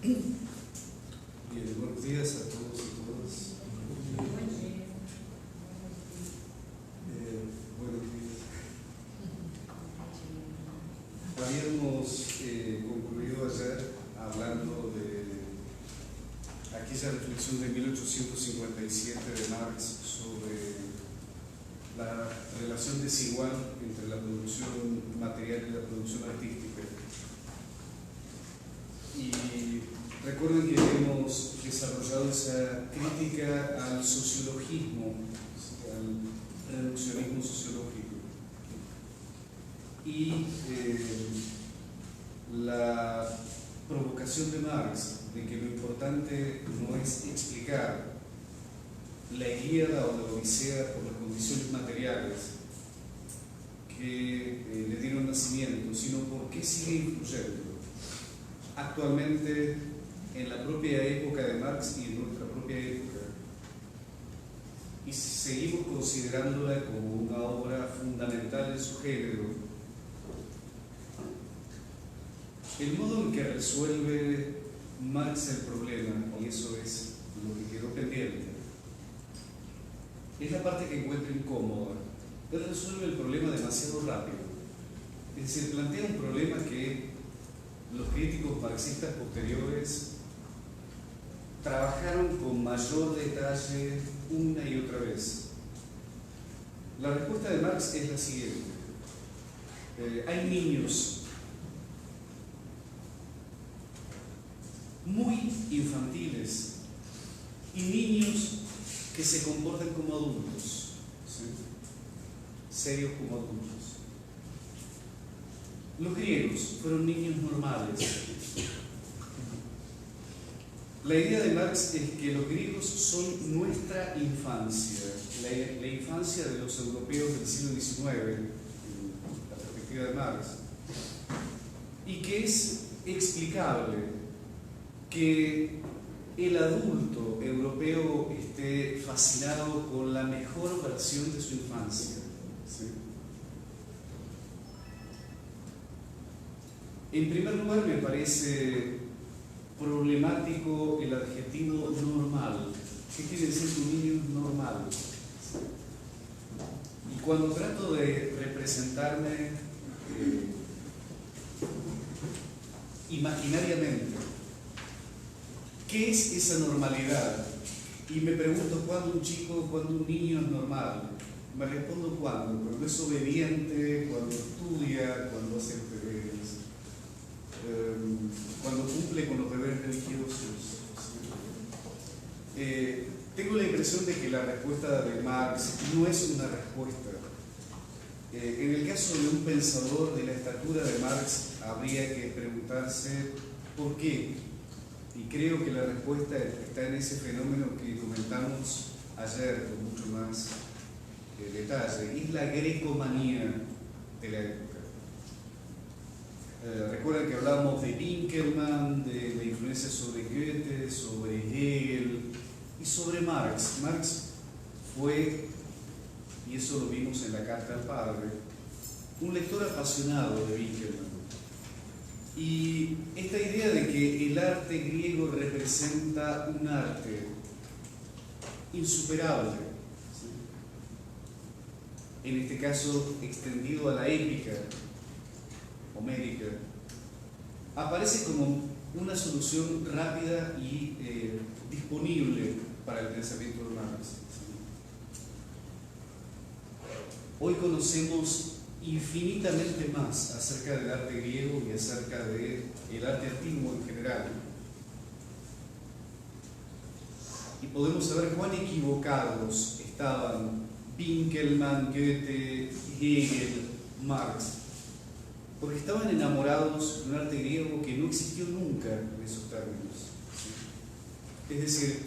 Bien, buenos días a todos y todas. Buenos días. Habíamos concluido ayer hablando de aquella reflexión de 1857 de Marx sobre la relación desigual entre la producción material y la producción artística. Y recuerden que hemos desarrollado esa crítica al sociologismo, al reduccionismo sociológico. Y la provocación de Marx de que lo importante no es explicar la Ilíada o la Odisea por las condiciones materiales que le dieron nacimiento, sino por qué sigue influyendo actualmente en la propia época de Marx y en nuestra propia época, y seguimos considerándola como una obra fundamental en su género. El modo en que resuelve Marx el problema, y eso es lo que quedó pendiente, es la parte que encuentro incómoda. Él resuelve el problema demasiado rápido. Es decir, plantea un problema que los críticos marxistas posteriores trabajaron con mayor detalle una y otra vez. La respuesta de Marx es la siguiente. Hay niños muy infantiles y niños que se comportan como adultos, ¿sí? Serios como adultos. Los griegos fueron niños normales. La idea de Marx es que los griegos son nuestra infancia, la infancia de los europeos del siglo XIX, en la perspectiva de Marx, y que es explicable que el adulto europeo esté fascinado con la mejor versión de su infancia, ¿sí? En primer lugar, me parece problemático el adjetivo normal. ¿Qué quiere decir que un niño es normal? Y cuando trato de representarme imaginariamente ¿qué es esa normalidad? Y me pregunto cuándo un niño es normal. Me respondo cuando es obediente, cuando estudia, cuando hace los deberes, cuando cumple con los deberes religiosos. Tengo la impresión de que la respuesta de Marx no es una respuesta. En el caso de un pensador de la estatura de Marx, habría que preguntarse ¿por qué? Y creo que la respuesta está en ese fenómeno que comentamos ayer con mucho más detalle. Es la grecomanía de la época. Recuerdan que hablábamos de Winckelmann, de la influencia sobre Goethe, sobre Hegel y sobre Marx. Marx fue, y eso lo vimos en la Carta al Padre, un lector apasionado de Winckelmann. Y esta idea de que el arte griego representa un arte insuperable, ¿sí? En este caso extendido a la épica homérica, aparece como una solución rápida y disponible para el pensamiento de Marx, ¿sí? Hoy conocemos infinitamente más acerca del arte griego y acerca del arte antiguo en general. Y podemos saber cuán equivocados estaban Winckelmann, Goethe, Hegel, Marx, porque estaban enamorados de un arte griego que no existió nunca en esos términos. Es decir,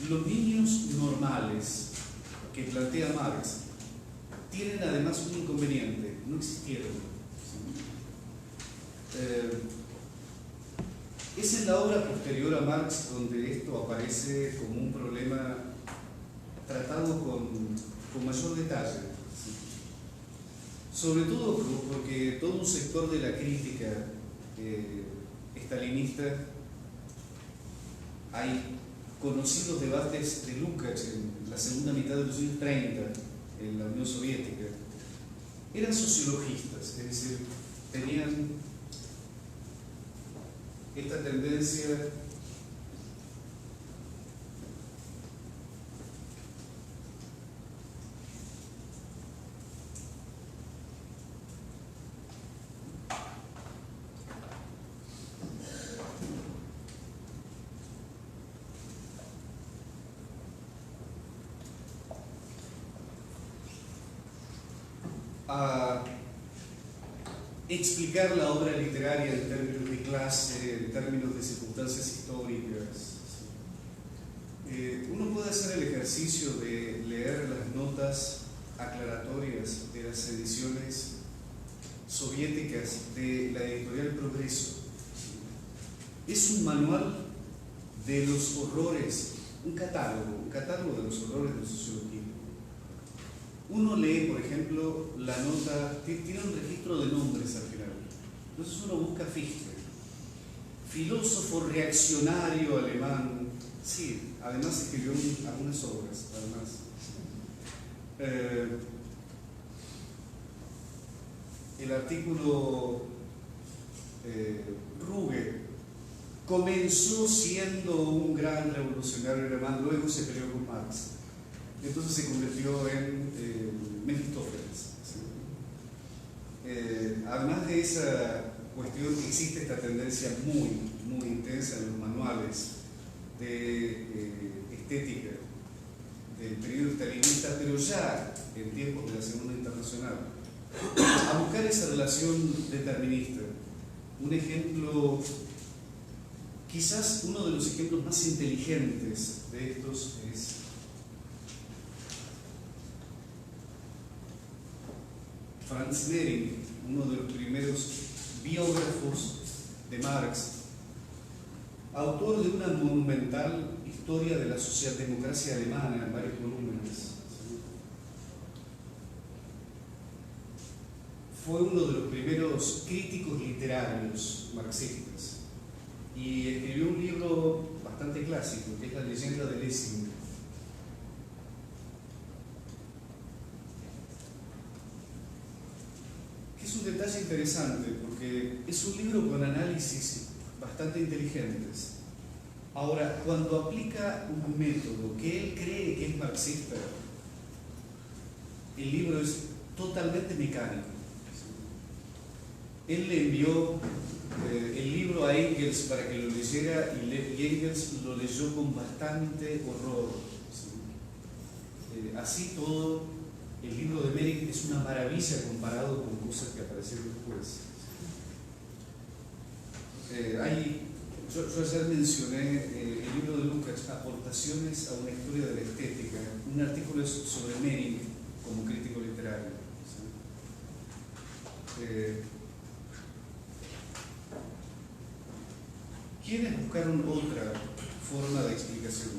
los niños normales que plantea Marx tienen además un inconveniente: no existieron. Es en la obra posterior a Marx donde esto aparece como un problema tratado con mayor detalle, ¿sí? Sobre todo porque todo un sector de la crítica estalinista hay conocidos debates de Lukács en la segunda mitad de los años 30 en la Unión Soviética. Eran sociologistas, es decir, tenían esta tendencia a explicar la obra literaria en términos de clase, en términos de circunstancias históricas. Uno puede hacer el ejercicio de leer las notas aclaratorias de las ediciones soviéticas de la editorial Progreso. Es un manual de los horrores, un catálogo de los horrores de la sociología. Uno lee, por ejemplo, la nota, tiene un registro de nombres al final. Entonces uno busca Fichte, filósofo reaccionario alemán. Sí, además escribió algunas obras, además. El artículo Ruge comenzó siendo un gran revolucionario alemán, luego se peleó con Marx. Entonces se convirtió en Mefistófeles. Además de esa cuestión, existe esta tendencia muy intensa en los manuales de estética del periodo stalinista, pero ya en tiempos de la Segunda Internacional, a buscar esa relación determinista. Un ejemplo, quizás uno de los ejemplos más inteligentes de estos es Franz Nering, uno de los primeros biógrafos de Marx, autor de una monumental historia de la socialdemocracia alemana en varios volúmenes. Fue uno de los primeros críticos literarios marxistas y escribió un libro bastante clásico, que es La leyenda de Lessing. Es un detalle interesante porque es un libro con análisis bastante inteligentes. Ahora, cuando aplica un método que él cree que es marxista, el libro es totalmente mecánico. Él le envió el libro a Engels para que lo leyera y Engels lo leyó con bastante horror. Así todo, el libro de Merrick es una maravilla comparado con cosas que aparecieron después. Yo ayer mencioné el libro de Lukács, Aportaciones a una historia de la estética. Un artículo sobre Merrick como crítico literario. ¿Quiénes buscaron otra forma de explicación?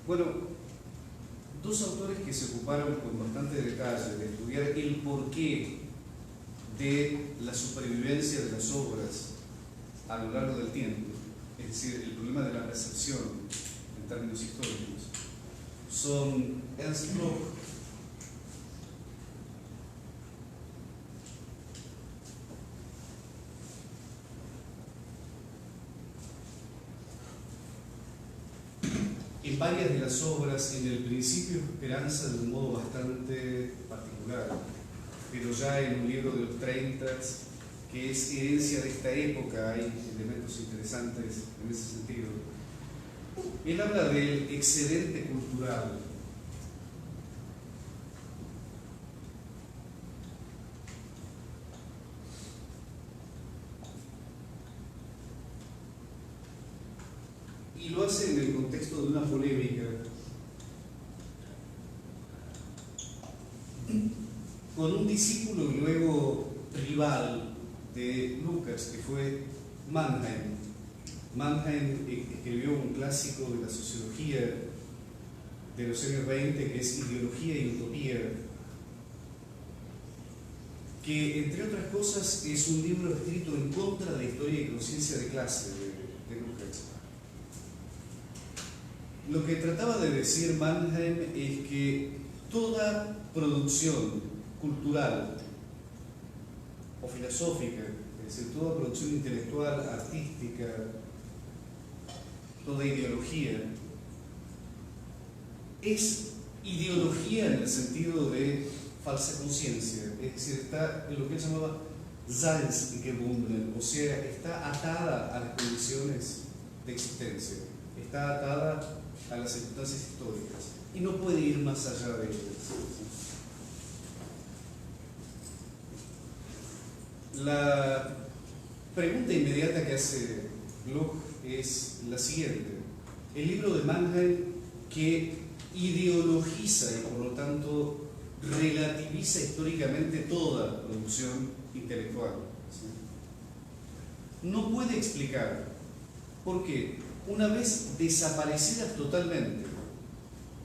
Bueno, dos autores que se ocuparon con bastante detalle de estudiar el porqué de la supervivencia de las obras a lo largo del tiempo, es decir, el problema de la recepción en términos históricos, son Ernst Bloch en varias de las obras, en el principio Esperanza de un modo bastante particular, pero ya en un libro de los 30, que es herencia de esta época, hay elementos interesantes en ese sentido. Él habla del excedente cultural. Y lo hace en el contexto de una polémica con un discípulo y luego rival de Lukács, que fue Mannheim. Mannheim escribió un clásico de la sociología de los años 20 que es Ideología y Utopía, que entre otras cosas es un libro escrito en contra de historia y conciencia de clase de Lukács. Lo que trataba de decir Mannheim es que toda producción cultural o filosófica, es decir, toda producción intelectual, artística, toda ideología, es ideología en el sentido de falsa conciencia, es decir, está en lo que él llamaba Seinsgebunden, o sea, está atada a las condiciones de existencia, está atada a las circunstancias históricas y no puede ir más allá de ellas. La pregunta inmediata que hace Bloch es la siguiente: el libro de Mannheim, que ideologiza y por lo tanto relativiza históricamente toda producción intelectual, ¿sí?, no puede explicar por qué, una vez desaparecidas totalmente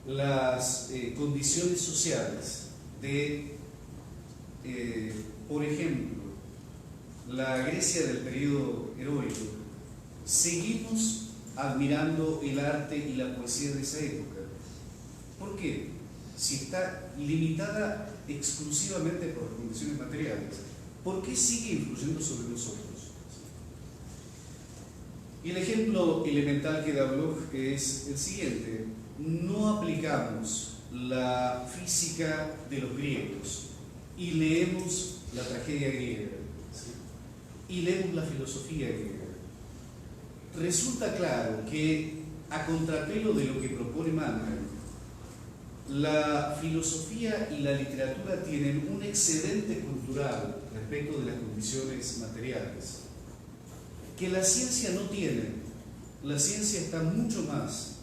las condiciones sociales de, por ejemplo, la Grecia del periodo heroico, seguimos admirando el arte y la poesía de esa época. ¿Por qué? Si está limitada exclusivamente por las condiciones materiales, ¿por qué sigue influyendo sobre nosotros? Y el ejemplo elemental que da Bloch es el siguiente: no aplicamos la física de los griegos y leemos la tragedia griega, ¿sí?, y leemos la filosofía griega. Resulta claro que, a contrapelo de lo que propone Mannheim, la filosofía y la literatura tienen un excedente cultural respecto de las condiciones materiales que la ciencia no tiene. La ciencia está mucho más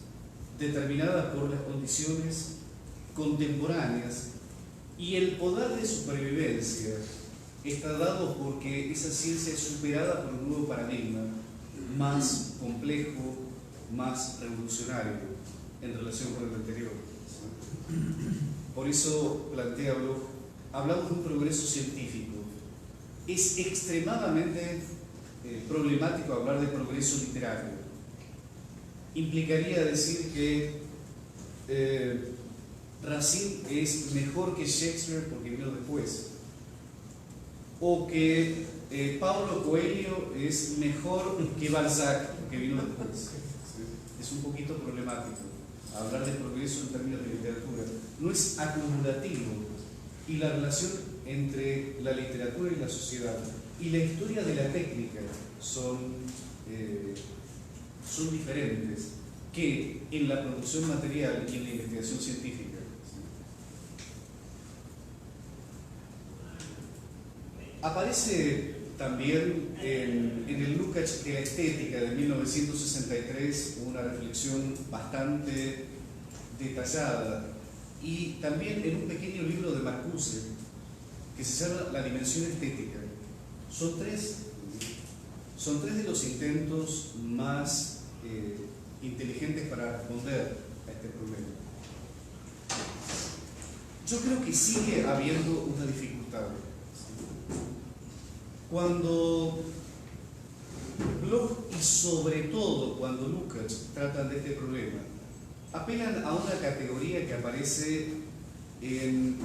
determinada por las condiciones contemporáneas y el poder de supervivencia está dado porque esa ciencia es superada por un nuevo paradigma más complejo, más revolucionario en relación con el anterior. Por eso plantea Bloch, hablamos de un progreso científico. Es extremadamente problemático hablar de progreso literario. Implicaría decir que Racine es mejor que Shakespeare porque vino después, o que Paulo Coelho es mejor que Balzac porque vino después. Es un poquito problemático hablar de progreso en términos de literatura. No es acumulativo, y la relación entre la literatura y la sociedad y la historia de la técnica son diferentes que en la producción material y en la investigación científica. Aparece también en el Lukács de la estética de 1963 una reflexión bastante detallada, y también en un pequeño libro de Marcuse que se llama La dimensión estética. Son tres de los intentos más inteligentes para responder a este problema. Yo creo que sigue habiendo una dificultad. Cuando Bloch y sobre todo cuando Lukács tratan de este problema, apelan a una categoría que aparece en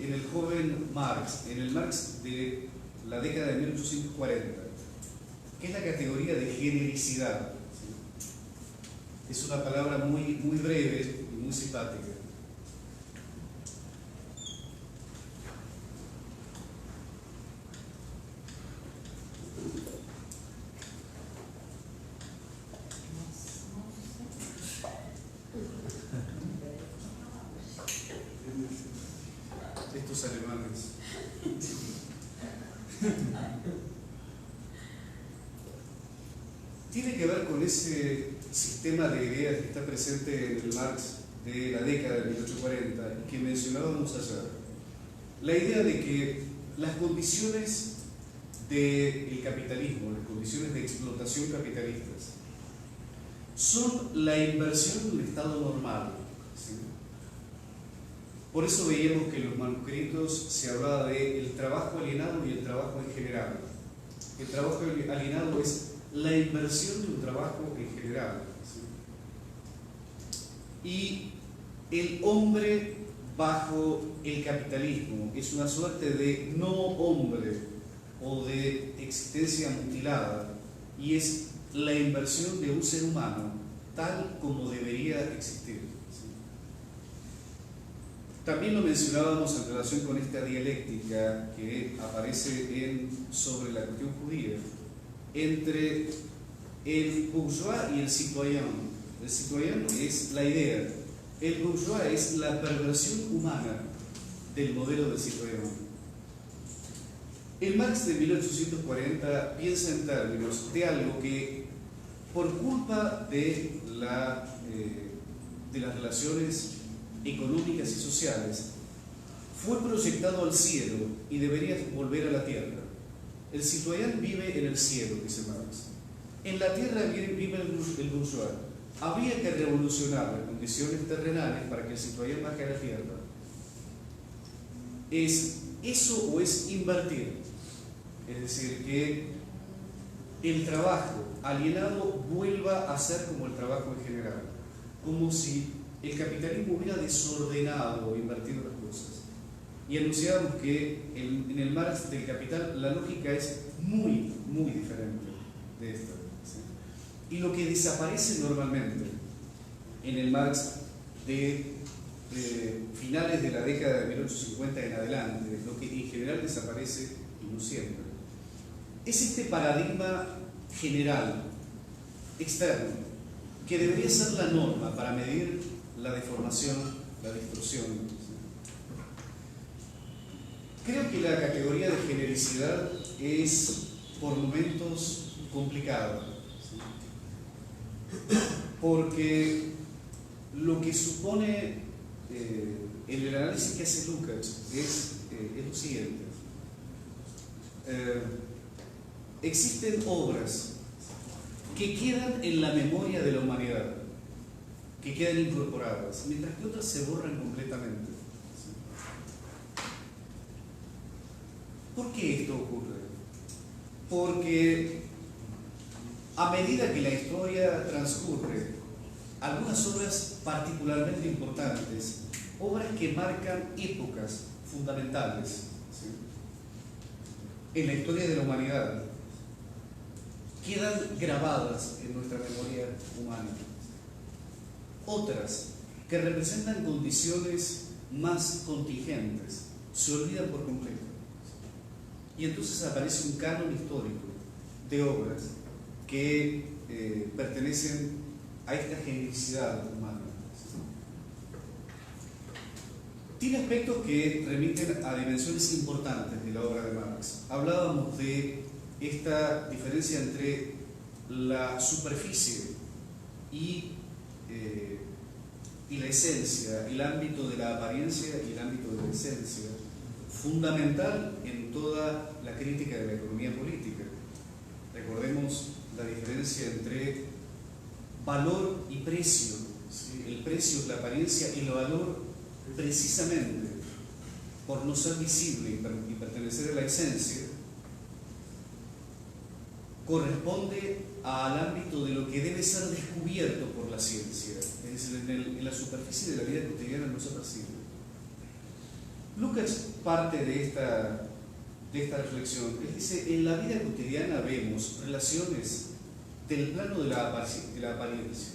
el joven Marx, en el Marx de la década de 1840, que es la categoría de genericidad. Es una palabra muy breve y muy simpática. Estos alemanes. Tiene que ver con ese sistema de ideas que está presente en el Marx de la década de 1840 y que mencionábamos ayer. La idea de que las condiciones del capitalismo, las condiciones de explotación capitalistas, son la inversión de un estado normal, ¿sí? Por eso veíamos que en los manuscritos se hablaba de el trabajo alienado y el trabajo en general. El trabajo alienado es la inversión de un trabajo en general, ¿sí? y el hombre bajo el capitalismo es una suerte de no hombre o de existencia mutilada, y es la inversión de un ser humano tal como debería existir. También lo mencionábamos en relación con esta dialéctica que aparece sobre la cuestión judía entre el bourgeois y el citoyen. El citoyen es la idea, el bourgeois es la perversión humana del modelo del citoyen. El Marx de 1840 piensa en términos de algo que, por culpa de las relaciones económicas y sociales, fue proyectado al cielo y debería volver a la tierra. El citoyen vive en el cielo, dice Marx. En la tierra vive el bourgeois. Había que revolucionar las condiciones terrenales para que el citoyen baje a la tierra. ¿Es eso o es invertir? Es decir, que el trabajo alienado vuelva a ser como el trabajo en general, como si el capitalismo hubiera desordenado o invertido las cosas. Y anunciábamos que en el Marx del Capital la lógica es muy, muy diferente de esta. ¿Sí? Y lo que desaparece normalmente en el Marx de finales de la década de 1850 en adelante, lo que en general desaparece, y no siempre, es este paradigma general, externo, que debería ser la norma para medir la deformación, la distorsión. Creo que la categoría de genericidad es por momentos complicada, porque lo que supone en el análisis que hace Lukács es lo siguiente. Existen obras que quedan en la memoria de la humanidad, que quedan incorporadas, mientras que otras se borran completamente. ¿Por qué esto ocurre? Porque a medida que la historia transcurre, algunas obras particularmente importantes, obras que marcan épocas fundamentales, ¿sí?, en la historia de la humanidad, quedan grabadas en nuestra memoria humana. Otras, que representan condiciones más contingentes, se olvidan por completo. Y entonces aparece un canon histórico de obras que pertenecen a esta genericidad humana. Tiene aspectos que remiten a dimensiones importantes de la obra de Marx. Hablábamos de esta diferencia entre la superficie y la esencia, el ámbito de la apariencia y el ámbito de la esencia, fundamental en toda la crítica de la economía política. Recordemos la diferencia entre valor y precio, ¿sí? El precio es la apariencia y el valor, precisamente por no ser visible y pertenecer a la esencia, corresponde al ámbito de lo que debe ser descubierto por la ciencia, es decir, en la superficie de la vida cotidiana no se percibe. Lukács parte de esta reflexión. Él dice: en la vida cotidiana vemos relaciones del plano de la apariencia,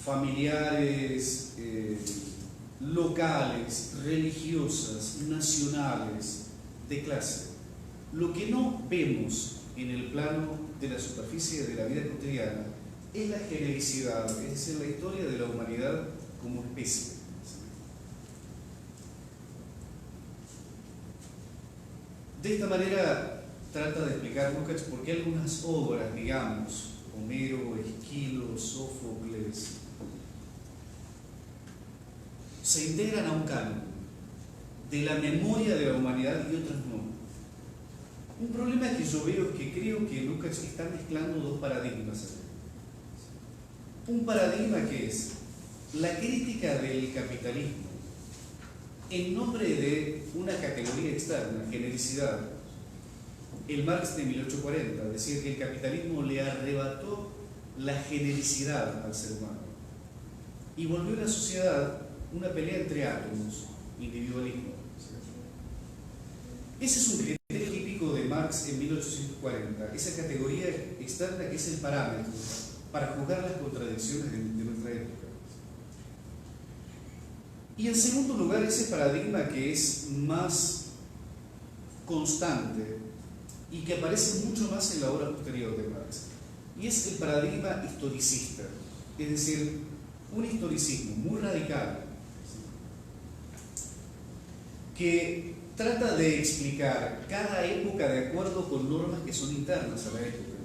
familiares, locales, religiosas, nacionales, de clase. Lo que no vemos en el plano de la superficie de la vida cotidiana es la genericidad, es decir, la historia de la humanidad como especie. De esta manera trata de explicar Lukács por qué algunas obras, digamos, Homero, Esquilo, Sófocles, se integran a un canon de la memoria de la humanidad y otras no. Un problema que yo veo es que creo que Lukács está mezclando dos paradigmas. Un paradigma que es la crítica del capitalismo en nombre de una categoría externa, genericidad. El Marx de 1840 decía que el capitalismo le arrebató la genericidad al ser humano. y volvió a la sociedad una pelea entre átomos, individualismo. Ese es un criterio típico de Marx en 1840, esa categoría externa que es el parámetro para juzgar las contradicciones de nuestra época. Y en segundo lugar, ese paradigma que es más constante y que aparece mucho más en la obra posterior de Marx, y es el paradigma historicista, es decir, un historicismo muy radical que trata de explicar cada época de acuerdo con normas que son internas a la época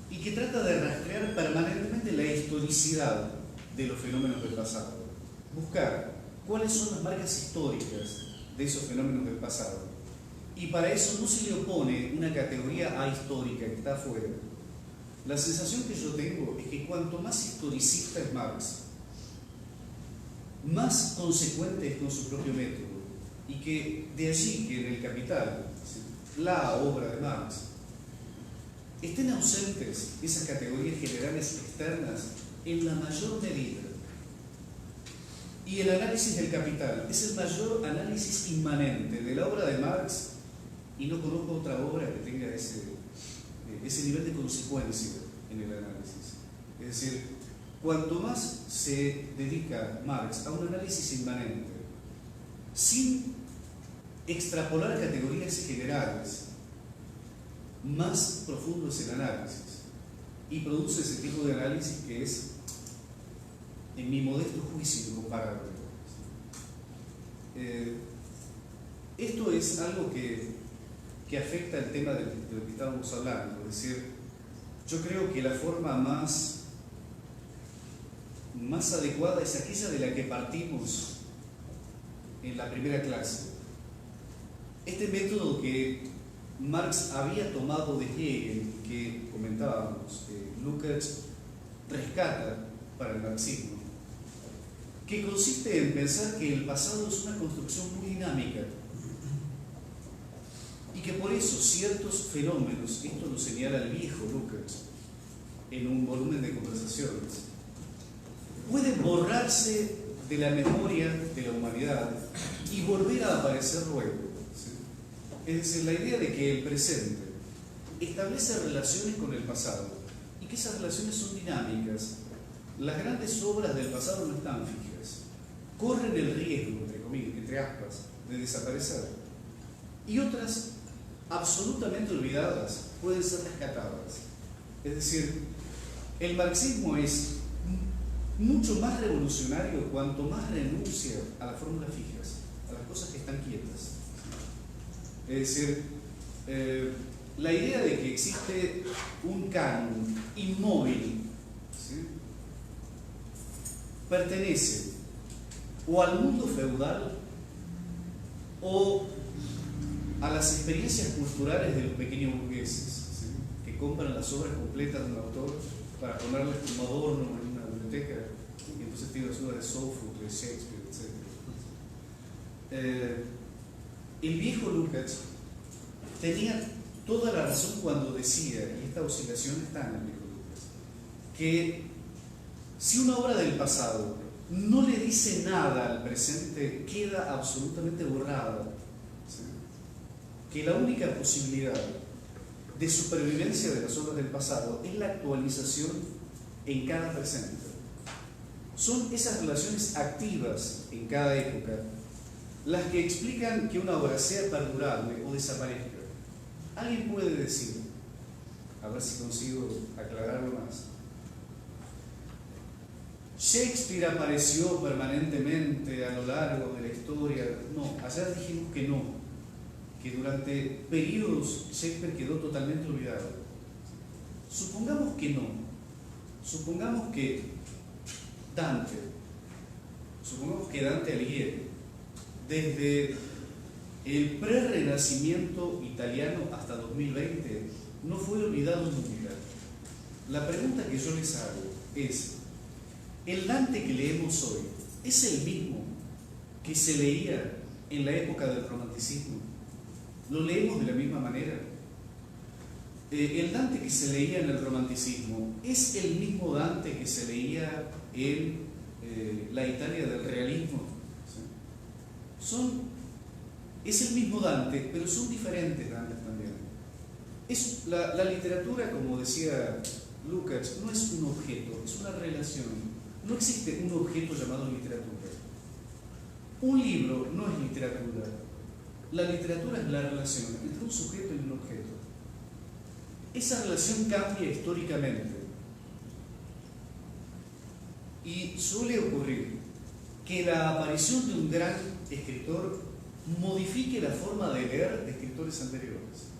y que trata de rastrear permanentemente la historicidad de los fenómenos del pasado, buscar cuáles son las marcas históricas de esos fenómenos del pasado. Y para eso no se le opone una categoría ahistórica que está afuera. La sensación que yo tengo es que cuanto más historicista es Marx, más consecuente es con su propio método, y que de allí que en el Capital, la obra de Marx, estén ausentes esas categorías generales externas en la mayor medida. Y el análisis del Capital es el mayor análisis inmanente de la obra de Marx, y no conozco otra obra que tenga ese nivel de consecuencia en el análisis. Es decir, cuanto más se dedica Marx a un análisis inmanente, sin extrapolar categorías generales, más profundo es el análisis y produce ese tipo de análisis que es, en mi modesto juicio, incomparable. Esto es algo que afecta el tema de lo que estábamos hablando. Es decir, yo creo que la forma más adecuada es aquella de la que partimos en la primera clase. Este método que Marx había tomado de Hegel, que comentábamos, Lukács rescata para el marxismo, que consiste en pensar que el pasado es una construcción muy dinámica y que por eso ciertos fenómenos, esto lo señala el viejo Lukács en un volumen de conversaciones, pueden borrarse de la memoria de la humanidad y volver a aparecer luego. ¿Sí? Es decir, la idea de que el presente establece relaciones con el pasado y que esas relaciones son dinámicas. Las grandes obras del pasado no están fijas, corren el riesgo, entre comillas, entre aspas, de desaparecer, y otras absolutamente olvidadas pueden ser rescatadas. Es decir, el marxismo es mucho más revolucionario cuanto más renuncia a las fórmulas fijas, a las cosas que están quietas. Es decir, la idea de que existe un canon inmóvil, ¿sí?, pertenece o al mundo feudal o a las experiencias culturales de los pequeños burgueses, ¿sí?, que compran las obras completas de un autor para ponerles como adorno en una biblioteca, y entonces tiene las obras de Sófocles, de Shakespeare, etc. El viejo Lukács tenía toda la razón cuando decía, y esta oscilación está en el viejo Lukács, que si una obra del pasado no le dice nada al presente, queda absolutamente borrada. ¿Sí? Que la única posibilidad de supervivencia de las obras del pasado es la actualización en cada presente. Son esas relaciones activas en cada época las que explican que una obra sea perdurable o desaparezca. Alguien puede decir, a ver si consigo aclararlo más, Shakespeare apareció permanentemente a lo largo de la historia. No, ayer dijimos que no, que durante periodos Shakespeare quedó totalmente olvidado. Supongamos que no, supongamos que Dante Alighieri, desde el pre-renacimiento italiano hasta 2020, no fue olvidado nunca. La pregunta que yo les hago es, ¿el Dante que leemos hoy es el mismo que se leía en la época del romanticismo? ¿Lo leemos de la misma manera? el Dante que se leía en el romanticismo es el mismo Dante que se leía en la Italia del realismo. ¿Sí? Es el mismo Dante, pero son diferentes Dantes también. La literatura, como decía Lukács, no es un objeto, es una relación. No existe un objeto llamado literatura. Un libro no es literatura. La literatura es la relación entre un sujeto y un objeto. Esa relación cambia históricamente. Y suele ocurrir que la aparición de un gran escritor modifique la forma de leer de escritores anteriores.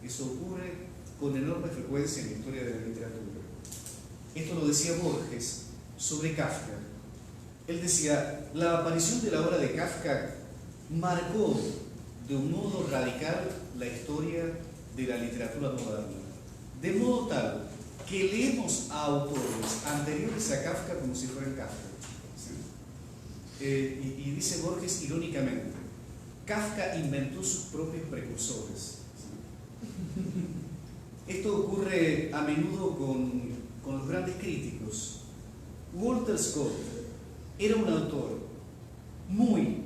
Eso ocurre con enorme frecuencia en la historia de la literatura. Esto lo decía Borges sobre Kafka. Él decía, la aparición de la obra de Kafka marcó de un modo radical la historia de la literatura moderna. De modo tal que leemos a autores anteriores a Kafka como si fueran Kafka. ¿Sí? Y dice Borges irónicamente, Kafka inventó sus propios precursores. ¿Sí? Esto ocurre a menudo con los grandes críticos. Walter Scott era un autor muy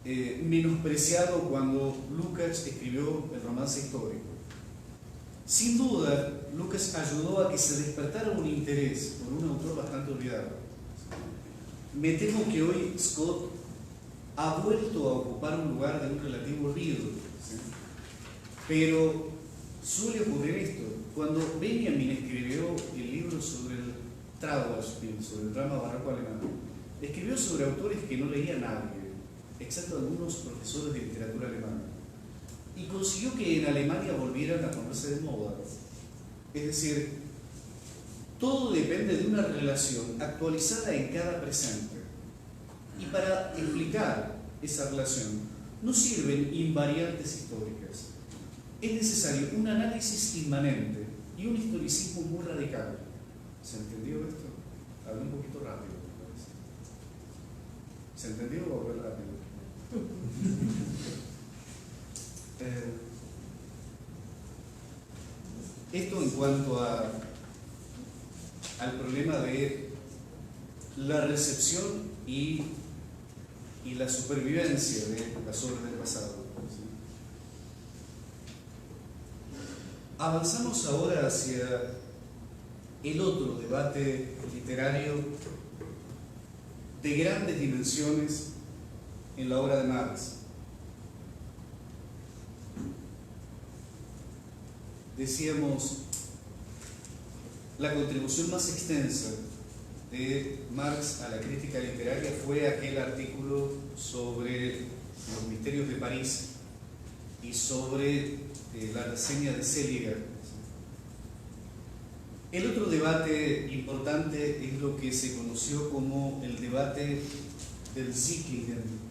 menospreciado cuando Lukács escribió el romance histórico. Sin duda, Lukács ayudó a que se despertara un interés por un autor bastante olvidado. Me temo que hoy Scott ha vuelto a ocupar un lugar de un relativo olvido. ¿Sí? Pero suele ocurrir esto. Cuando Benjamin escribió el libro sobre el Trauerspiel, sobre el drama barroco alemán, escribió sobre autores que no leía nadie, excepto algunos profesores de literatura alemana, y consiguió que en Alemania volvieran a ponerse de moda. Es decir, todo depende de una relación actualizada en cada presente. Y para explicar esa relación no sirven invariantes históricas. Es necesario un análisis inmanente y un historicismo muy radical. ¿Se entendió esto? Hablé un poquito rápido, me parece. ¿Se entendió o hablé rápido? Esto en cuanto al problema de la recepción y la supervivencia de las obras del pasado. ¿Sí? Avanzamos ahora hacia el otro debate literario de grandes dimensiones en la obra de Marx. Decíamos, la contribución más extensa de Marx a la crítica literaria fue aquel artículo sobre los misterios de París y sobre la reseña de Seliger. El otro debate importante es lo que se conoció como el debate del Sickingen.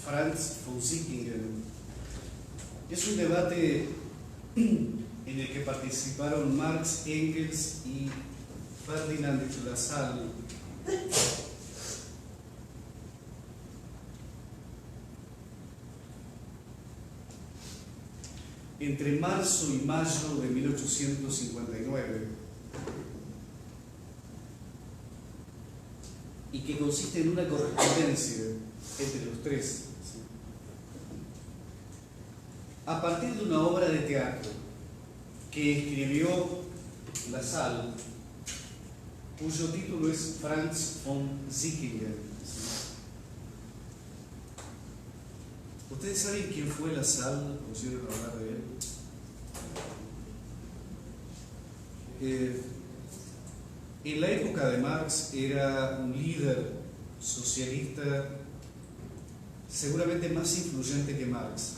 Franz von Sickingen. Es un debate en el que participaron Marx, Engels y Ferdinand Lassalle. Entre marzo y mayo de 1859, y que consiste en una correspondencia entre los tres. A partir de una obra de teatro que escribió Lassalle, cuyo título es Franz von Sickingen. ¿Ustedes saben quién fue Lassalle? ¿Pusieron a hablar de él? En la época de Marx era un líder socialista seguramente más influyente que Marx.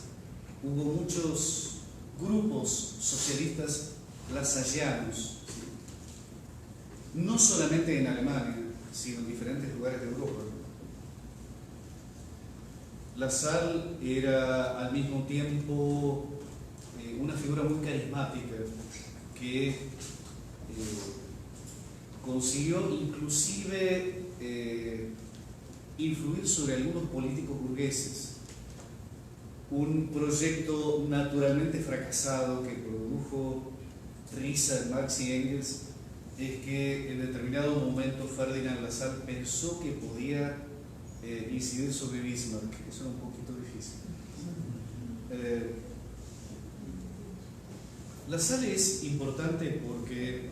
Hubo muchos grupos socialistas lasallianos, no solamente en Alemania, sino en diferentes lugares de Europa. Lassalle era al mismo tiempo una figura muy carismática que consiguió inclusive influir sobre algunos políticos burgueses. Un proyecto naturalmente fracasado que produjo risa en Marx y Engels es que en determinado momento Ferdinand Lassalle pensó que podía incidir sobre Bismarck. Eso era un poquito difícil. Lassalle es importante porque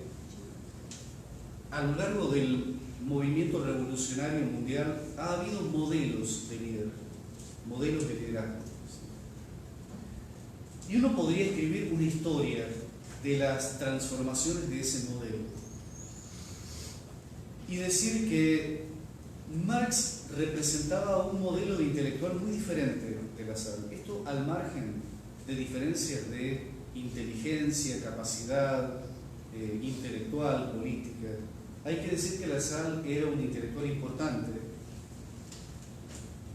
a lo largo del movimiento revolucionario mundial ha habido modelos de líder, modelos de liderazgo. Y uno podría escribir una historia de las transformaciones de ese modelo y decir que Marx representaba un modelo de intelectual muy diferente de Lassalle. Esto al margen de diferencias de inteligencia, capacidad intelectual, política. Hay que decir que Lassalle era un intelectual importante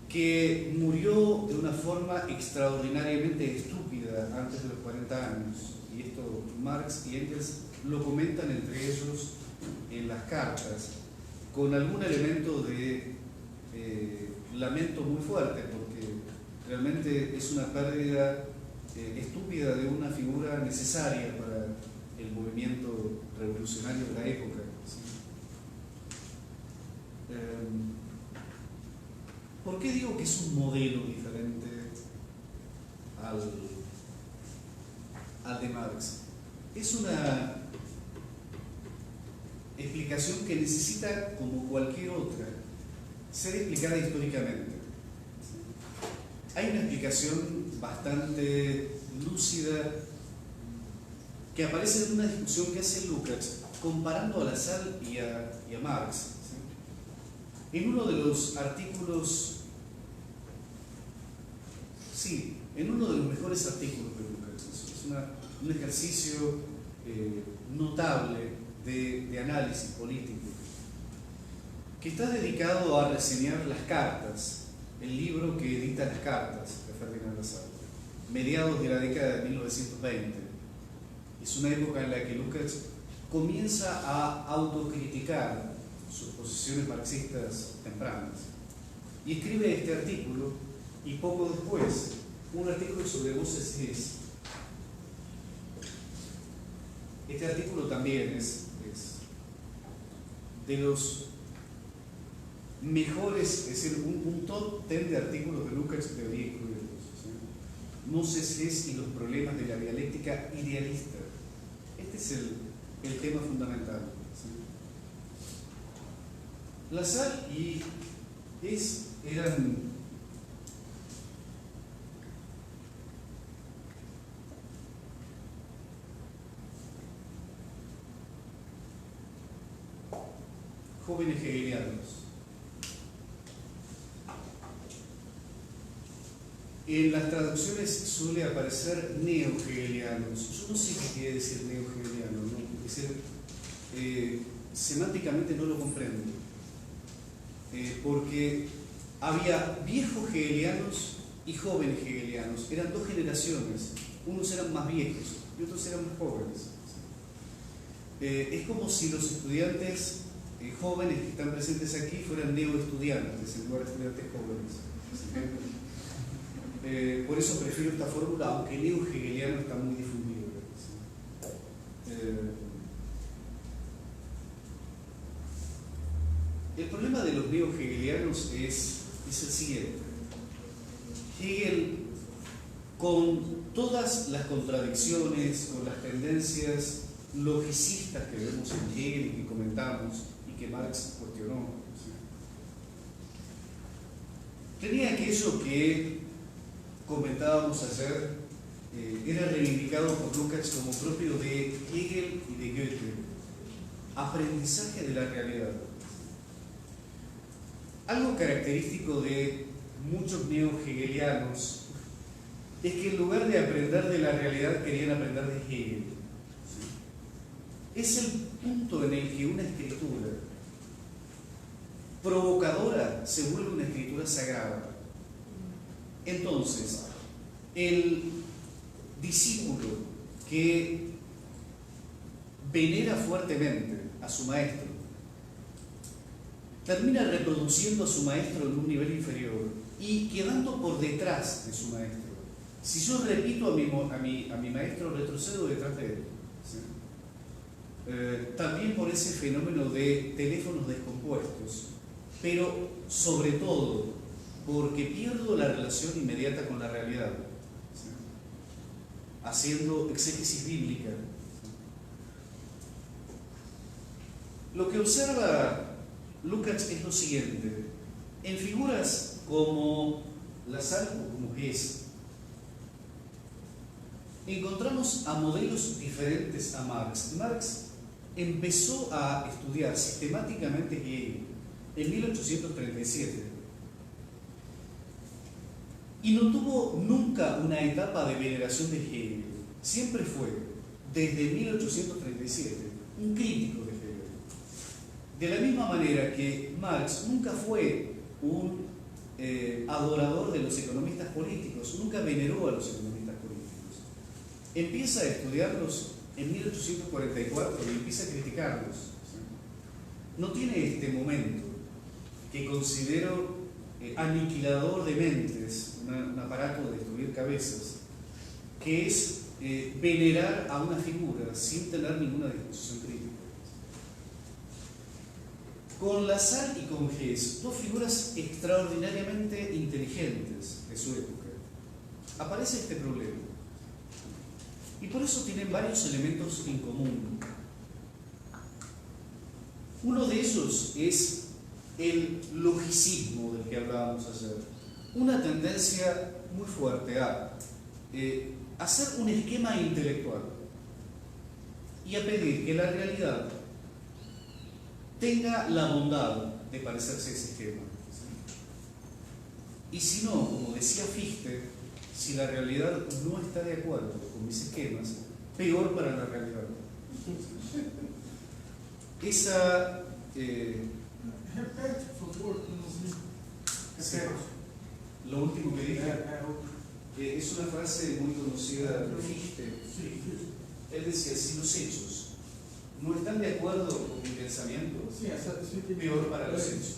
que murió de una forma extraordinariamente estúpida antes de los 40 años. Y esto Marx y Engels lo comentan entre ellos en las cartas, con algún elemento de lamento muy fuerte, porque realmente es una pérdida estúpida de una figura necesaria para el movimiento revolucionario de la época. ¿Sí? ¿Por qué digo que es un modelo diferente al de Marx? Es una explicación que necesita, como cualquier otra, ser explicada históricamente. Hay una explicación bastante lúcida que aparece en una discusión que hace Lukács comparando a Lassalle y a Marx. ¿Sí? En uno de los artículos, en uno de los mejores artículos de Lukács, es un ejercicio notable de análisis político, que está dedicado a reseñar las cartas, el libro que edita las cartas de Ferdinand Lassalle, mediados de la década de 1920. Es una época en la que Lukács comienza a autocriticar sus posiciones marxistas tempranas y escribe este artículo, y poco después un artículo sobre Moses Hess. Este artículo también es de los mejores, es decir, un top 10 de artículos de Lukács debería incluirlos. ¿Sí? Moses Hess y los problemas de la dialéctica idealista. Este es el tema fundamental. ¿Sí? Lassalle y Hess eran jóvenes hegelianos. En las traducciones suele aparecer neo-hegelianos. Yo no sé qué quiere decir neo-hegeliano, ¿no? Es decir, semánticamente no lo comprendo. Porque había viejos hegelianos y jóvenes hegelianos. Eran dos generaciones. Unos eran más viejos y otros eran más jóvenes. Es como si los estudiantes jóvenes que están presentes aquí fueran neo-estudiantes en lugar de estudiantes jóvenes. Por eso prefiero esta fórmula, aunque neo-hegeliano está muy difundido. El problema de los neo-hegelianos es el siguiente. Hegel, con todas las contradicciones, con las tendencias logicistas que vemos en Hegel y que comentamos y que Marx cuestionó, tenía aquello que comentábamos ayer, era reivindicado por Lukács como propio de Hegel y de Goethe: aprendizaje de la realidad. Algo característico de muchos neo-hegelianos es que en lugar de aprender de la realidad querían aprender de Hegel. Es el punto en el que una escritura provocadora se vuelve una escritura sagrada. Entonces, el discípulo que venera fuertemente a su maestro termina reproduciendo a su maestro en un nivel inferior y quedando por detrás de su maestro. Si yo repito a mi maestro, retrocedo detrás de él. ¿Sí? También por ese fenómeno de teléfonos descompuestos, pero sobre todo porque pierdo la relación inmediata con la realidad, ¿sí? Haciendo exégesis bíblica. Lo que observa Lukács es lo siguiente: en figuras como la sal o como Hess, encontramos a modelos diferentes a Marx. Marx empezó a estudiar sistemáticamente Hegel en 1837 y no tuvo nunca una etapa de veneración de Hegel. Siempre fue, desde 1837, un crítico de Hegel. De la misma manera que Marx nunca fue un adorador de los economistas políticos, nunca veneró a los economistas políticos. Empieza a estudiarlos en 1844 y empieza a criticarlos. No tiene este momento que considero aniquilador de mentes, un aparato de destruir cabezas, que es venerar a una figura sin tener ninguna disposición crítica. Con Lassalle y con Hess, dos figuras extraordinariamente inteligentes de su época, aparece este problema. Y por eso tienen varios elementos en común. Uno de ellos es el logicismo del que hablábamos ayer. Una tendencia muy fuerte a hacer un esquema intelectual y a pedir que la realidad tenga la bondad de parecerse a ese esquema. Y si no, como decía Fichte, si la realidad no está de acuerdo con mis esquemas, peor para la realidad. Esa... lo último que dije es una frase muy conocida de Fichte. Él decía, si los hechos no están de acuerdo con mi pensamiento, peor para los hechos.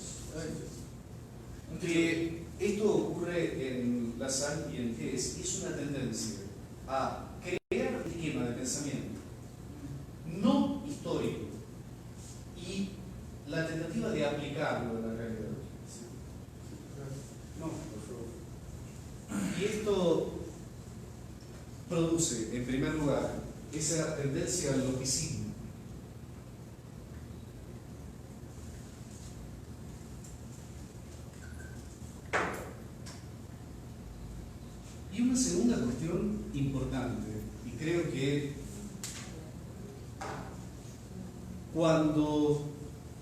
Que esto ocurre en Lassalle y en Hess, es una tendencia a crear un esquema de pensamiento no histórico y la tentativa de aplicarlo a la realidad. No, por favor. Y esto produce, en primer lugar, esa tendencia al logicismo. Y una segunda cuestión importante, y creo que cuando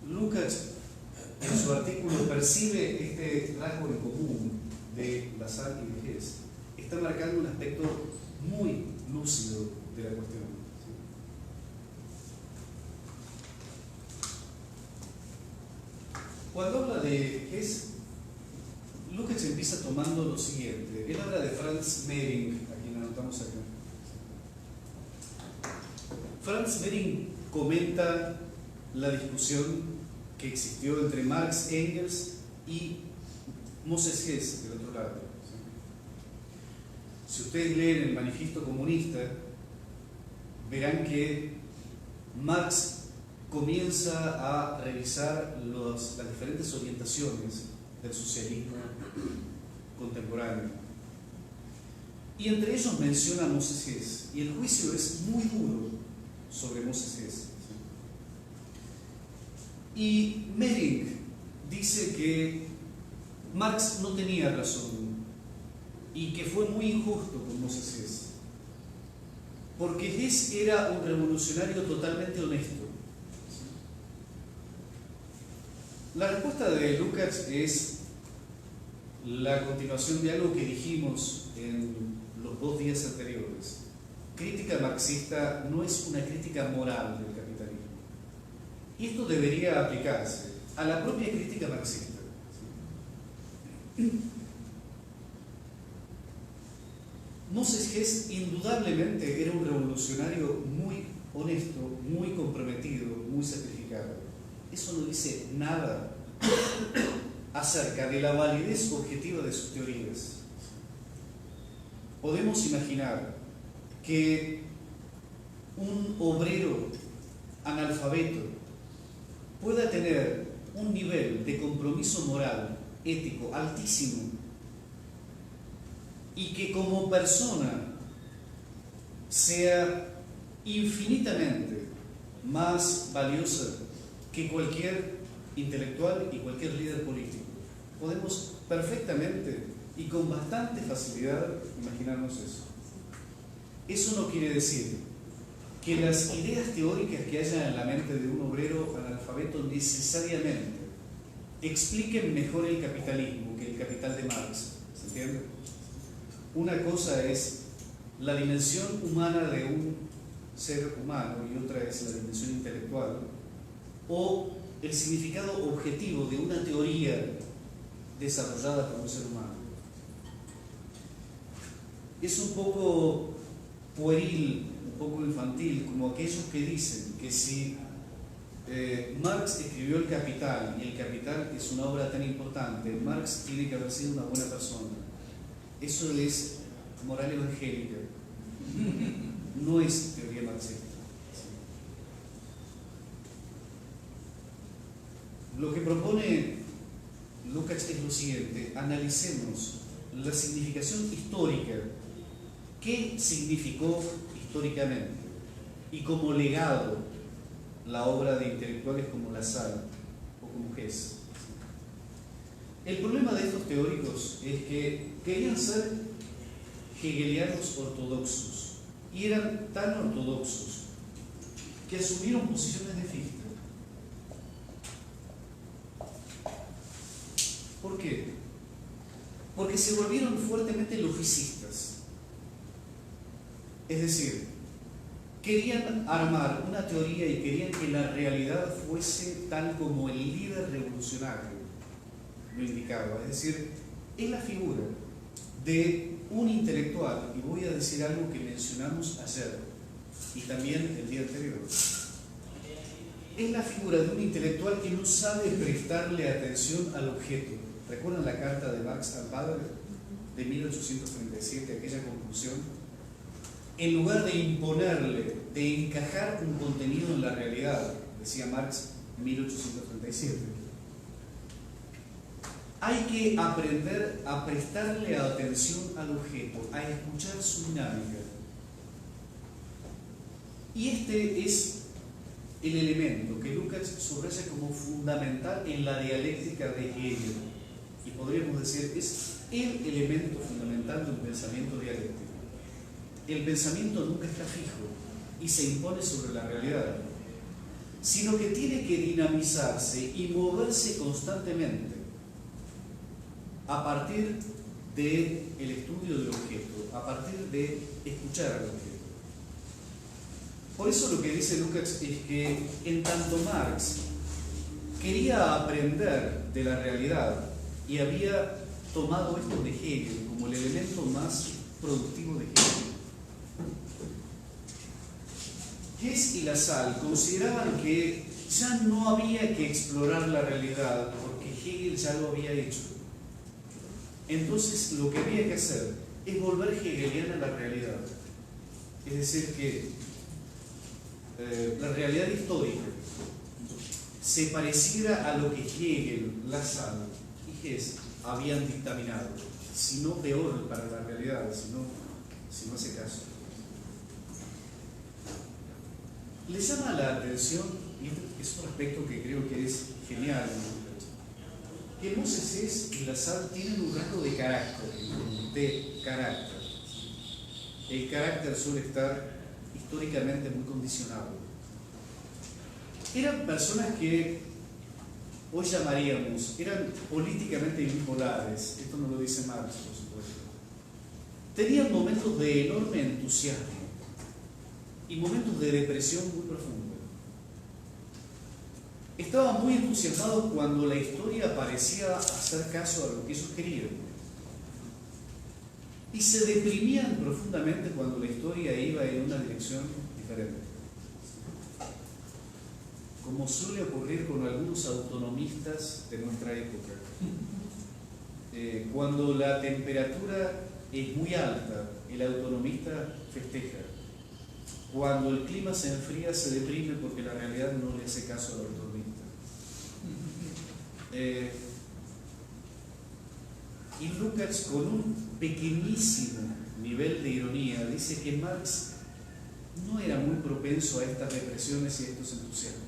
Lukács en su artículo percibe este rasgo en común de Lassalle y de Hess, está marcando un aspecto muy lúcido de la cuestión. Cuando habla de Hess, Lukács empieza tomando lo siguiente. Él habla de Franz Mehring, a quien anotamos acá. Franz Mehring comenta la discusión que existió entre Marx, Engels y Moses Hess, del otro lado. Si ustedes leen el Manifiesto Comunista, verán que Marx comienza a revisar las diferentes orientaciones del socialismo contemporáneo. Y entre ellos menciona a Moses Hess, y el juicio es muy duro sobre Moses Hess. Y Mehring dice que Marx no tenía razón y que fue muy injusto con Moses Hess, porque Hess era un revolucionario totalmente honesto. La respuesta de Lukács es la continuación de algo que dijimos en los 2 días anteriores. Crítica marxista no es una crítica moral del capitalismo. Y esto debería aplicarse a la propia crítica marxista. Moses Hess indudablemente era un revolucionario muy honesto, muy comprometido, muy sacrificado. Eso no dice nada acerca de la validez objetiva de sus teorías. Podemos imaginar que un obrero analfabeto pueda tener un nivel de compromiso moral, ético, altísimo, y que como persona sea infinitamente más valiosa que cualquier intelectual y cualquier líder político. Podemos perfectamente y con bastante facilidad imaginarnos eso. Eso no quiere decir que las ideas teóricas que haya en la mente de un obrero analfabeto necesariamente expliquen mejor el capitalismo que el capital de Marx. ¿Se entiende? Una cosa es la dimensión humana de un ser humano y otra es la dimensión intelectual, o el significado objetivo de una teoría desarrollada por un ser humano. Es un poco pueril, un poco infantil, como aquellos que dicen que si Marx escribió El Capital y El Capital es una obra tan importante, Marx tiene que haber sido una buena persona. Eso es moral evangélica, no es teoría marxista. Lo que propone Lukács es lo siguiente: analicemos la significación histórica, qué significó históricamente y como legado la obra de intelectuales como Lassalle o como Hess. El problema de estos teóricos es que querían ser hegelianos ortodoxos y eran tan ortodoxos que asumieron posiciones de Fichte. ¿Por qué? Porque se volvieron fuertemente logicistas. Es decir, querían armar una teoría y querían que la realidad fuese tal como el líder revolucionario lo indicaba. Es decir, es la figura de un intelectual, y voy a decir algo que mencionamos ayer y también el día anterior. Es la figura de un intelectual que no sabe prestarle atención al objeto. ¿Recuerdan la carta de Marx al padre de 1837, aquella conclusión? En lugar de imponerle, de encajar un contenido en la realidad, decía Marx en 1837, hay que aprender a prestarle atención al objeto, a escuchar su dinámica. Y este es el elemento que Lukács subraya como fundamental en la dialéctica de Hegel. Y podríamos decir, es el elemento fundamental de un pensamiento dialéctico. El pensamiento nunca está fijo y se impone sobre la realidad, sino que tiene que dinamizarse y moverse constantemente a partir del estudio del objeto, a partir de escuchar al objeto. Por eso lo que dice Lukács es que en tanto Marx quería aprender de la realidad y había tomado esto de Hegel como el elemento más productivo de Hegel, Hess y Lassalle consideraban que ya no había que explorar la realidad porque Hegel ya lo había hecho. Entonces lo que había que hacer es volver hegeliana la realidad. Es decir, que la realidad histórica se pareciera a lo que Hegel, Lassalle y Hess habían dictaminado, sino peor para la realidad, si no hace caso. Les llama la atención, y este es un aspecto que creo que es genial, que Moses Hess y Lassalle tienen un rasgo de carácter. El carácter suele estar históricamente muy condicionado. Eran personas que hoy llamaríamos, eran políticamente bipolares. Esto no lo dice Marx, por supuesto. Tenían momentos de enorme entusiasmo y momentos de depresión muy profunda. Estaban muy entusiasmados cuando la historia parecía hacer caso a lo que ellos querían. y se deprimían profundamente cuando la historia iba en una dirección diferente. Como suele ocurrir con algunos autonomistas de nuestra época. Cuando la temperatura es muy alta, el autonomista festeja. Cuando el clima se enfría, se deprime porque la realidad no le hace caso al autonomista. Y Lukács, con un pequeñísimo nivel de ironía, dice que Marx no era muy propenso a estas depresiones y a estos entusiasmos.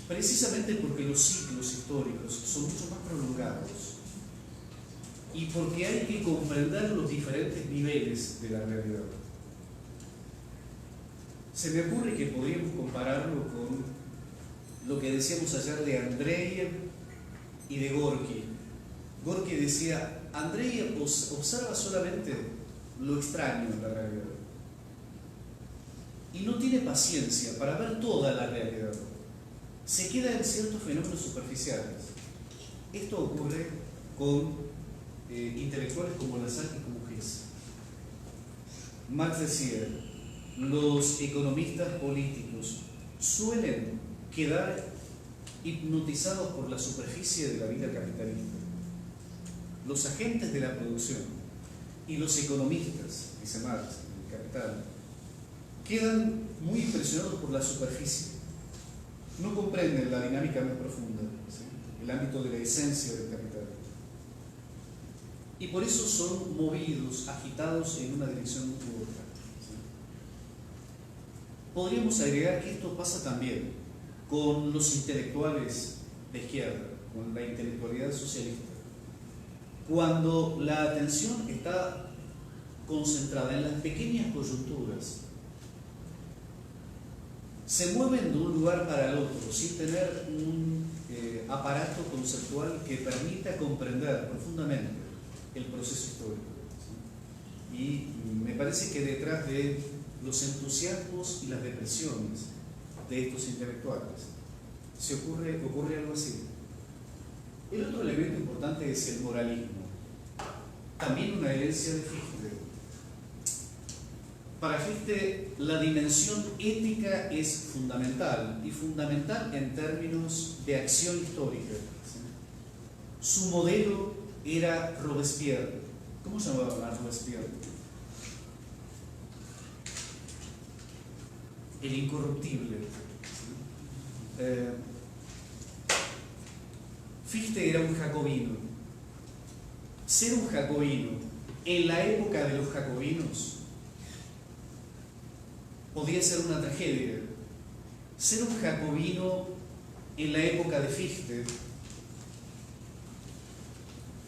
Precisamente porque los ciclos históricos son mucho más prolongados y porque hay que comprender los diferentes niveles de la realidad. Se me ocurre que podríamos compararlo con lo que decíamos ayer de Andreyev y de Gorky. Gorky decía, Andreyev observa solamente lo extraño en la realidad y no tiene paciencia para ver toda la realidad. Se queda en ciertos fenómenos superficiales. Esto ocurre con intelectuales como Lassalle y como Hess. Marx decía, los economistas políticos suelen quedar hipnotizados por la superficie de la vida capitalista. Los agentes de la producción y los economistas, dice Marx, en el Capital, quedan muy impresionados por la superficie. No comprenden la dinámica más profunda, ¿sí? El ámbito de la esencia del capital. Y por eso son movidos, agitados en una dirección u otra. ¿Sí? Podríamos agregar que esto pasa también con los intelectuales de izquierda, con la intelectualidad socialista. Cuando la atención está concentrada en las pequeñas coyunturas, se mueven de un lugar para el otro sin tener un aparato conceptual que permita comprender profundamente el proceso histórico. ¿Sí? Y me parece que detrás de los entusiasmos y las depresiones de estos intelectuales ocurre algo así. El otro elemento importante es el moralismo, también una herencia de Fichte. Para Fichte, la dimensión ética es fundamental, y fundamental en términos de acción histórica. ¿Sí? Su modelo era Robespierre. ¿Cómo se llamaba a Robespierre? El incorruptible. ¿Sí? Fichte era un jacobino. Ser un jacobino en la época de los jacobinos podría ser una tragedia. Ser un jacobino en la época de Fichte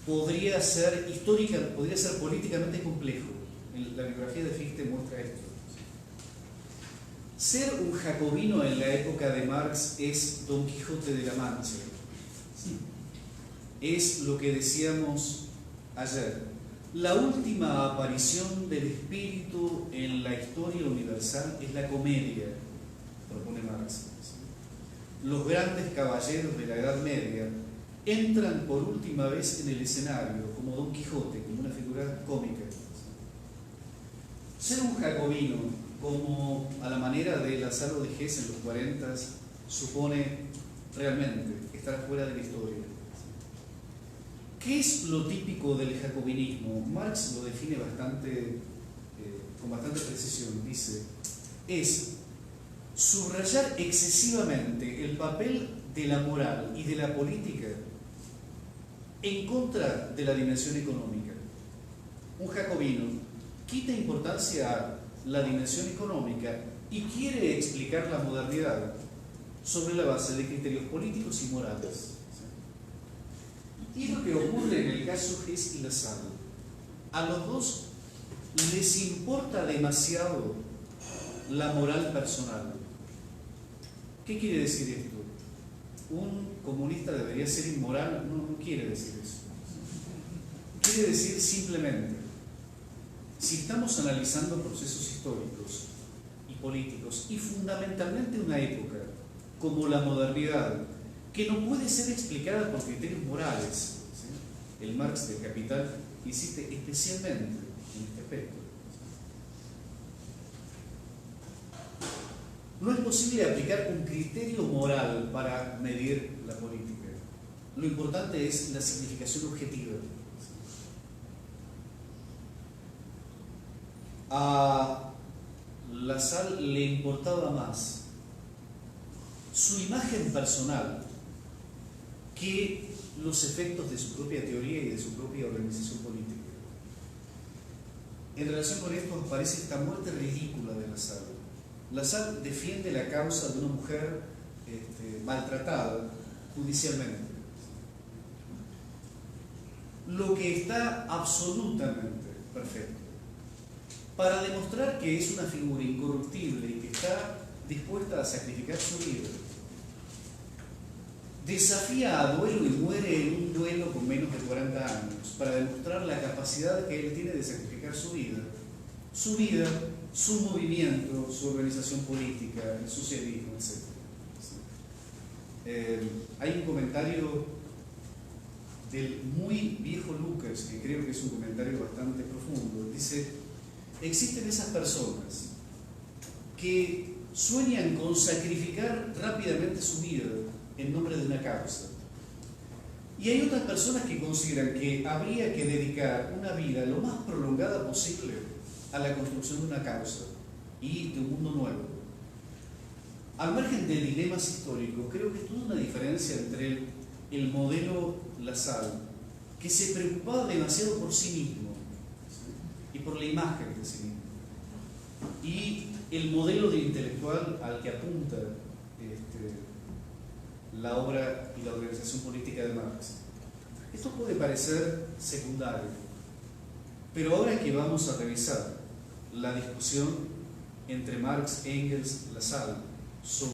podría ser políticamente complejo. La biografía de Fichte muestra esto. Ser un jacobino en la época de Marx es Don Quijote de la Mancha. Es lo que decíamos ayer. La última aparición del espíritu en la historia universal es la comedia, propone Marx. Los grandes caballeros de la Edad Media entran por última vez en el escenario como Don Quijote, como una figura cómica. Ser un jacobino, como a la manera de Lázaro de Hess en los 40, supone realmente estar fuera de la historia. ¿Qué es lo típico del jacobinismo? Marx lo define con bastante precisión. Dice, es subrayar excesivamente el papel de la moral y de la política en contra de la dimensión económica. Un jacobino quita importancia a la dimensión económica y quiere explicar la modernidad sobre la base de criterios políticos y morales. Y es lo que ocurre en el caso Hess y Lassalle. A los dos les importa demasiado la moral personal. ¿Qué quiere decir esto? ¿Un comunista debería ser inmoral? No quiere decir eso. Quiere decir simplemente, si estamos analizando procesos históricos y políticos, y fundamentalmente una época como la modernidad, que no puede ser explicada por criterios morales, ¿sí? El Marx del Capital insiste especialmente en este aspecto. No es posible aplicar un criterio moral para medir la política. Lo importante es la significación objetiva. A Lassalle le importaba más su imagen personal que los efectos de su propia teoría y de su propia organización política. En relación con esto aparece esta muerte ridícula de Lassalle. Lassalle defiende la causa de una mujer maltratada judicialmente. Lo que está absolutamente perfecto para demostrar que es una figura incorruptible y que está dispuesta a sacrificar su vida. Desafía a duelo y muere en un duelo con menos de 40 años para demostrar la capacidad que él tiene de sacrificar su vida, su movimiento, su organización política, el socialismo, etc. Hay un comentario del muy viejo Lucas, que creo que es un comentario bastante profundo. Dice: existen esas personas que sueñan con sacrificar rápidamente su vida en nombre de una causa. Y hay otras personas que consideran que habría que dedicar una vida lo más prolongada posible a la construcción de una causa y de un mundo nuevo. Al margen de dilemas históricos, creo que es toda una diferencia entre el modelo Lassalle, que se preocupaba demasiado por sí mismo y por la imagen de sí mismo, y el modelo de intelectual al que apunta la obra y la organización política de Marx. Esto puede parecer secundario, pero ahora que vamos a revisar la discusión entre Marx, Engels, Lassalle sobre